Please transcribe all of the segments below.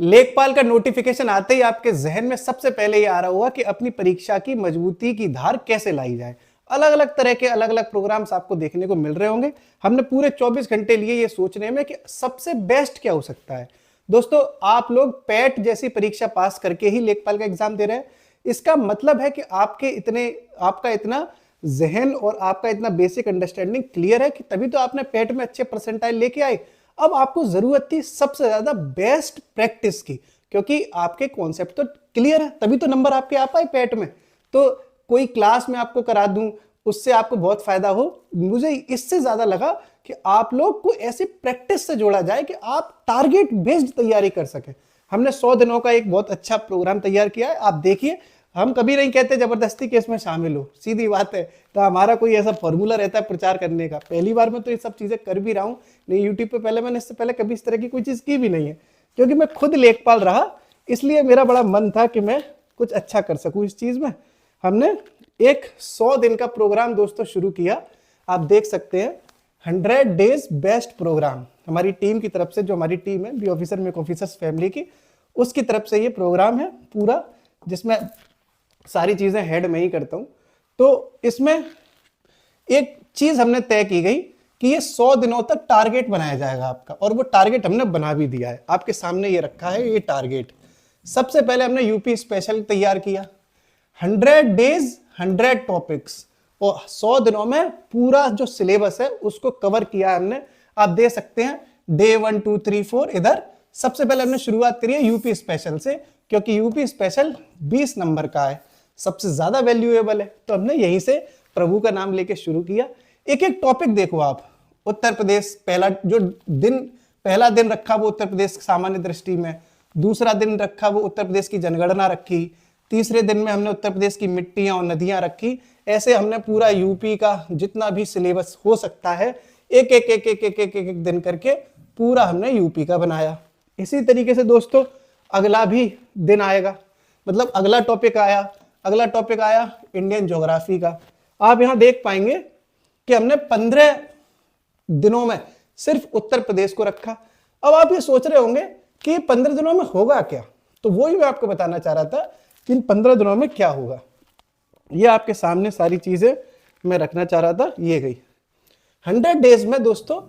लेखपाल का नोटिफिकेशन आते ही आपके जहन में सबसे पहले ये आ रहा होगा कि अपनी परीक्षा की मजबूती की धार कैसे लाई जाए। अलग अलग तरह के अलग अलग प्रोग्राम्स आपको देखने को मिल रहे होंगे। हमने पूरे 24 घंटे लिए ये सोचने में कि सबसे बेस्ट क्या हो सकता है। दोस्तों, आप लोग पैट जैसी परीक्षा पास करके ही लेखपाल का एग्जाम दे रहे हैं। इसका मतलब है कि आपका इतना जहन और आपका इतना बेसिक अंडरस्टैंडिंग क्लियर है कि तभी तो आपने पैट में अच्छे परसेंटाइल लेके आए। अब आपको जरूरत थी सबसे ज्यादा बेस्ट प्रैक्टिस की, क्योंकि आपके कॉन्सेप्ट तो क्लियर है, तभी तो नंबर आपके आ पाए पैट में। तो कोई क्लास में आपको करा दूं, उससे आपको बहुत फायदा हो, मुझे इससे ज्यादा लगा कि आप लोग को ऐसी प्रैक्टिस से जोड़ा जाए कि आप टारगेट बेस्ड तैयारी कर सके। हमने 100 दिनों का एक बहुत अच्छा प्रोग्राम तैयार किया है। आप देखिए, हम कभी नहीं कहते जबरदस्ती केस में शामिल हो, सीधी बात है। तो हमारा कोई ऐसा फॉर्मूला रहता है प्रचार करने का। पहली बार में तो ये सब चीजें कर भी रहा हूँ, नहीं यूट्यूब पे पहले मैंने इससे पहले कभी इस तरह की कोई चीज की भी नहीं है, क्योंकि मैं खुद लेखपाल रहा, इसलिए मेरा बड़ा मन था कि मैं कुछ अच्छा कर सकूं इस चीज में। हमने एक 100 दिन का प्रोग्राम दोस्तों शुरू किया। आप देख सकते हैं 100 डेज बेस्ट प्रोग्राम हमारी टीम की तरफ से, जो हमारी टीम है be officer make officers family की, उसकी तरफ से ये प्रोग्राम है पूरा, जिसमें सारी चीजें हेड में ही करता हूं। तो इसमें एक चीज हमने तय की गई कि ये 100 दिनों तक टारगेट बनाया जाएगा आपका, और वो टारगेट हमने बना भी दिया है। आपके सामने ये रखा है ये टारगेट। सबसे पहले हमने यूपी स्पेशल तैयार किया, 100 डेज 100 टॉपिक्स, और 100 दिनों में पूरा जो सिलेबस है उसको कवर किया हमने। आप दे सकते हैं डे 1 2 3 4। इधर सबसे पहले हमने शुरुआत करी है यूपी स्पेशल से, क्योंकि यूपी स्पेशल 20 नंबर का है, सबसे ज्यादा वैल्यूएबल है। तो हमने यहीं से प्रभु का नाम लेके शुरू किया। एक एक टॉपिक देखो आप। उत्तर प्रदेश, पहला दिन रखा वो उत्तर प्रदेश सामान्य दृष्टि में, दूसरा दिन रखा वो उत्तर प्रदेश की जनगणना रखी, तीसरे दिन में हमने उत्तर प्रदेश की मिट्टियां और नदियां रखी। ऐसे हमने पूरा यूपी का जितना भी सिलेबस हो सकता है एक एक एक एक एक एक एक दिन करके पूरा हमने यूपी का बनाया। इसी तरीके से दोस्तों अगला भी दिन आएगा, मतलब अगला टॉपिक आया इंडियन ज्योग्राफी का। आप यहां देख पाएंगे कि हमने 15 दिनों में सिर्फ उत्तर प्रदेश को रखा। अब आप ये सोच रहे होंगे कि 15 दिनों में होगा क्या, तो वही मैं आपको बताना चाह रहा था कि इन 15 दिनों में क्या होगा। ये आपके सामने सारी चीजें मैं रखना चाह रहा था, ये गई। 100 डेज में दोस्तों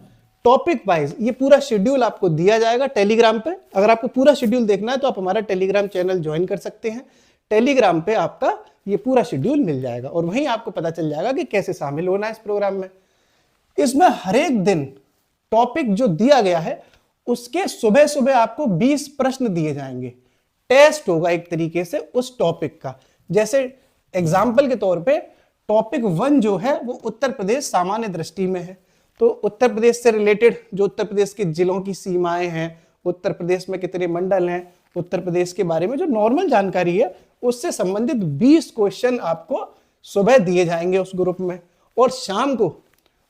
टॉपिक वाइज ये पूरा शेड्यूल आपको दिया जाएगा टेलीग्राम पे। अगर आपको पूरा शेड्यूल देखना है तो आप हमारा टेलीग्राम चैनल ज्वाइन कर सकते हैं। टेलीग्राम पे आपका ये पूरा शेड्यूल मिल जाएगा और वहीं आपको पता चल जाएगा कि कैसे शामिल होना है इस प्रोग्राम में। इसमें हर एक दिन टॉपिक जो दिया गया है उसके सुबह सुबह आपको 20 प्रश्न दिए जाएंगे। टेस्ट होगा एक तरीके से उस टॉपिक का। जैसे एग्जाम्पल के तौर पे टॉपिक 1 जो है वो उत्तर प्रदेश सामान्य दृष्टि में है, तो उत्तर प्रदेश से रिलेटेड जो उत्तर प्रदेश के जिलों की सीमाएं हैं, उत्तर प्रदेश में कितने मंडल हैं, उत्तर प्रदेश के बारे में जो नॉर्मल जानकारी है उससे संबंधित 20 क्वेश्चन आपको सुबह दिए जाएंगे उस ग्रुप में, और शाम को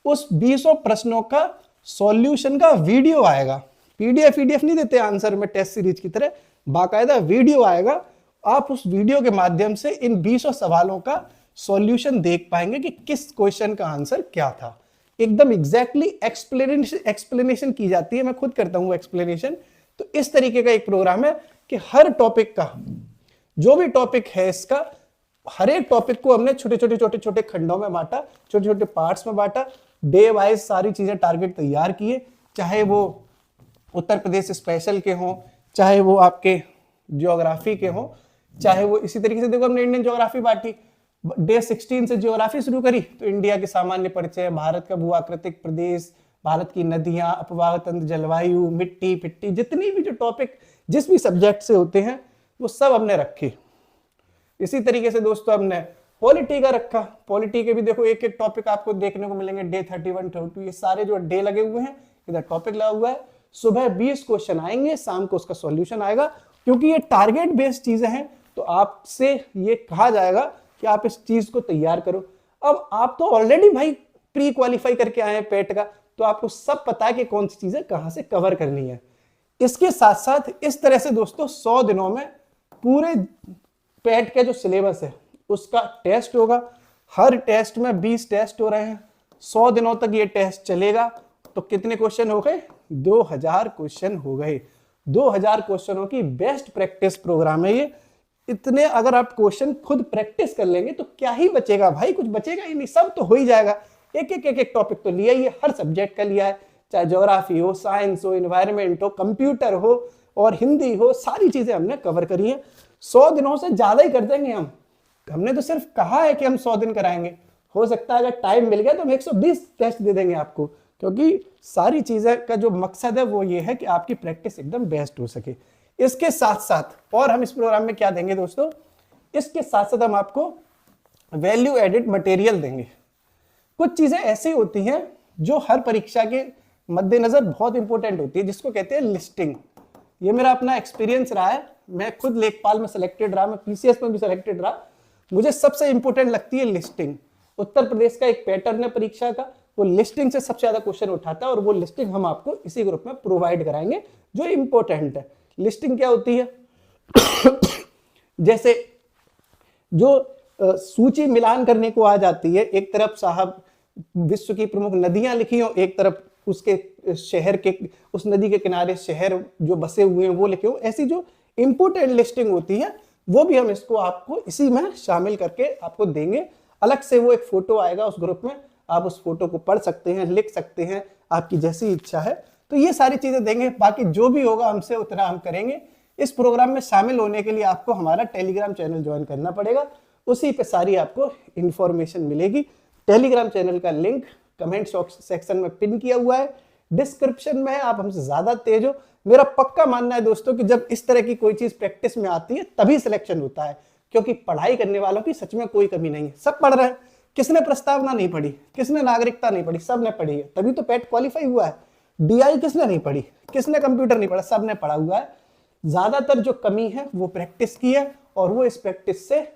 उस 20 प्रश्नों का सॉल्यूशन का वीडियो आएगा। पीडीएफ नहीं देते आंसर में टेस्ट सीरीज की तरह, बाकायदा वीडियो आएगा। आप उस वीडियो के माध्यम से इन 20 सवालों का सॉल्यूशन देख पाएंगे कि किस क्वेश्चन का आंसर क्या था। एकदम एग्जैक्टली एक्सप्लेनेशन की जाती है, मैं खुद करता हूं एक्सप्लेनेशन। तो इस तरीके का एक प्रोग्राम है कि हर टॉपिक का जो भी टॉपिक है इसका, हर एक टॉपिक को हमने छोटे छोटे खंडों में बांटा, छोटे छोटे पार्ट्स में बांटा, डे वाइज सारी चीजें टारगेट तैयार किए, चाहे वो उत्तर प्रदेश स्पेशल के हों, चाहे वो आपके ज्योग्राफी के हों, चाहे वो इसी तरीके से देखो हमने इंडियन ज्योग्राफी बांटी। डे 16 से ज्योग्राफी शुरू करी तो इंडिया के सामान्य परिचय, भारत का भूआकृतिक प्रदेश, भारत की नदियां, अपवाह तंत्र, जलवायु, मिट्टी पिट्टी, जितनी भी जो टॉपिक जिस भी सब्जेक्ट से होते हैं वो सब हमने रखे। इसी तरीके से दोस्तों हमने पॉलिटी का रखा। पॉलिटी के भी देखो एक एक टॉपिक आपको देखने को मिलेंगे, डे 31 32, ये सारे जो डे लगे हुए हैं इधर टॉपिक लगा हुआ है। सुबह 20 क्वेश्चन आएंगे, शाम को उसका सॉल्यूशन आएगा। क्योंकि ये टारगेट बेस्ड चीजें हैं तो आपसे ये कहा जाएगा कि आप इस चीज को तैयार करो। अब आप तो ऑलरेडी भाई प्री क्वालिफाई करके आए हैं पेट का, तो आपको सब पता है कि कौन सी चीजें कहां से कवर करनी है। इसके साथ साथ इस तरह से दोस्तों 100 दिनों में पूरे पेट का जो सिलेबस है उसका टेस्ट होगा। हर टेस्ट में 20 टेस्ट हो रहे हैं, 100 दिनों तक ये टेस्ट चलेगा। तो कितने क्वेश्चन हो गए? 2000 क्वेश्चन हो गए। 2000 क्वेश्चनों की बेस्ट प्रैक्टिस प्रोग्राम है ये। इतने अगर आप क्वेश्चन खुद प्रैक्टिस कर लेंगे तो क्या ही बचेगा भाई, कुछ बचेगा ही नहीं, सब तो हो ही जाएगा। एक टॉपिक तो लिया ही है, हर सब्जेक्ट का लिया है, चाहे ज्योग्राफी हो, साइंस हो, इन्वायरमेंट हो, कंप्यूटर हो और हिंदी हो, सारी चीजें हमने कवर करी है। 100 दिनों से ज्यादा ही कर देंगे हम। हमने तो सिर्फ कहा है कि हम 100 दिन कराएंगे, हो सकता है अगर टाइम मिल गया तो हम 120 टेस्ट दे देंगे आपको, क्योंकि सारी चीजें का जो मकसद है वो ये है कि आपकी प्रैक्टिस एकदम बेस्ट हो सके। इसके साथ साथ और हम इस प्रोग्राम में क्या देंगे दोस्तों, इसके साथ साथ हम आपको वैल्यू एडिड मटेरियल देंगे। कुछ चीजें ऐसी होती हैं जो हर परीक्षा के मद्देनजर बहुत इंपॉर्टेंट होती है, जिसको कहते हैं लिस्टिंग। ये मेरा अपना एक्सपीरियंस रहा है, मैं खुद लेखपाल में सिलेक्टेड रहा, मैं पीसीएस में भी सिलेक्टेड रहा। मुझे सबसे इंपॉर्टेंट लगती है लिस्टिंग। उत्तर प्रदेश का एक पैटर्न है परीक्षा का, वो लिस्टिंग से सबसे ज्यादा क्वेश्चन उठाता है और वो लिस्टिंग हम आपको इसी ग्रुप में प्रोवाइड कराएंगे जो इंपॉर्टेंट है। लिस्टिंग क्या होती है जैसे जो सूची मिलान करने को आ जाती है, एक तरफ साहब विश्व की प्रमुख नदियां लिखी हो, एक तरफ उसके शहर के उस नदी के किनारे शहर जो बसे हुए हैं वो लिखे हो, ऐसी जो इंपोर्टेंट लिस्टिंग होती है वो भी हम इसको आपको इसी में शामिल करके आपको देंगे। अलग से वो एक फोटो आएगा उस ग्रुप में, आप उस फोटो को पढ़ सकते हैं, लिख सकते हैं, आपकी जैसी इच्छा है। तो ये सारी चीजें देंगे, बाकी जो भी होगा हमसे उतना हम करेंगे। इस प्रोग्राम में शामिल होने के लिए आपको हमारा टेलीग्राम चैनल ज्वाइन करना पड़ेगा, उसी पे सारी आपको इंफॉर्मेशन मिलेगी। टेलीग्राम चैनल का लिंक कमेंट सेक्शन में पिन किया हुआ है, डिस्क्रिप्शन में है। आप हमसे ज्यादा तेज हो, मेरा पक्का मानना है दोस्तों कि जब इस तरह की कोई चीज प्रैक्टिस में आती है तभी सिलेक्शन होता है, क्योंकि पढ़ाई करने वालों की सच में कोई कमी नहीं है, सब पढ़ रहे हैं। किसने प्रस्तावना नहीं पढ़ी, किसने नागरिकता नहीं पढ़ी, सबने पढ़ी है, तभी तो पेट क्वालिफाई हुआ है। डीआई किसने नहीं पढ़ी, किसने कंप्यूटर नहीं पढ़ा, सबने पढ़ा हुआ है। ज्यादातर जो कमी है वो प्रैक्टिस की है, और वो इस प्रैक्टिस से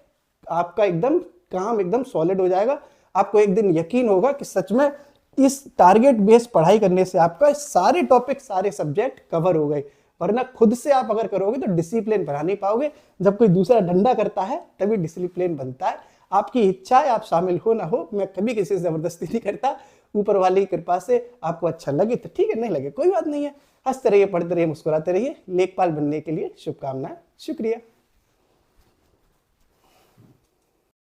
आपका एकदम काम एकदम सॉलिड हो जाएगा। आपको एक दिन यकीन होगा कि सच में इस टारगेट बेस्ड पढ़ाई करने से आपका सारे टॉपिक, सारे सब्जेक्ट कवर हो गए। वरना खुद से आप अगर करोगे तो डिसिप्लिन बना नहीं पाओगे। जब कोई दूसरा डंडा करता है तभी डिसिप्लिन बनता है। आपकी इच्छा है, आप शामिल हो ना हो, मैं कभी किसी से जबरदस्ती नहीं करता। ऊपर वाली की कृपा से आपको अच्छा लगे तो ठीक है, नहीं लगे कोई बात नहीं है। हंसते रहिए, पढ़ते रहिए, मुस्कुराते रहिए। लेखपाल बनने के लिए शुभकामनाएं। शुक्रिया।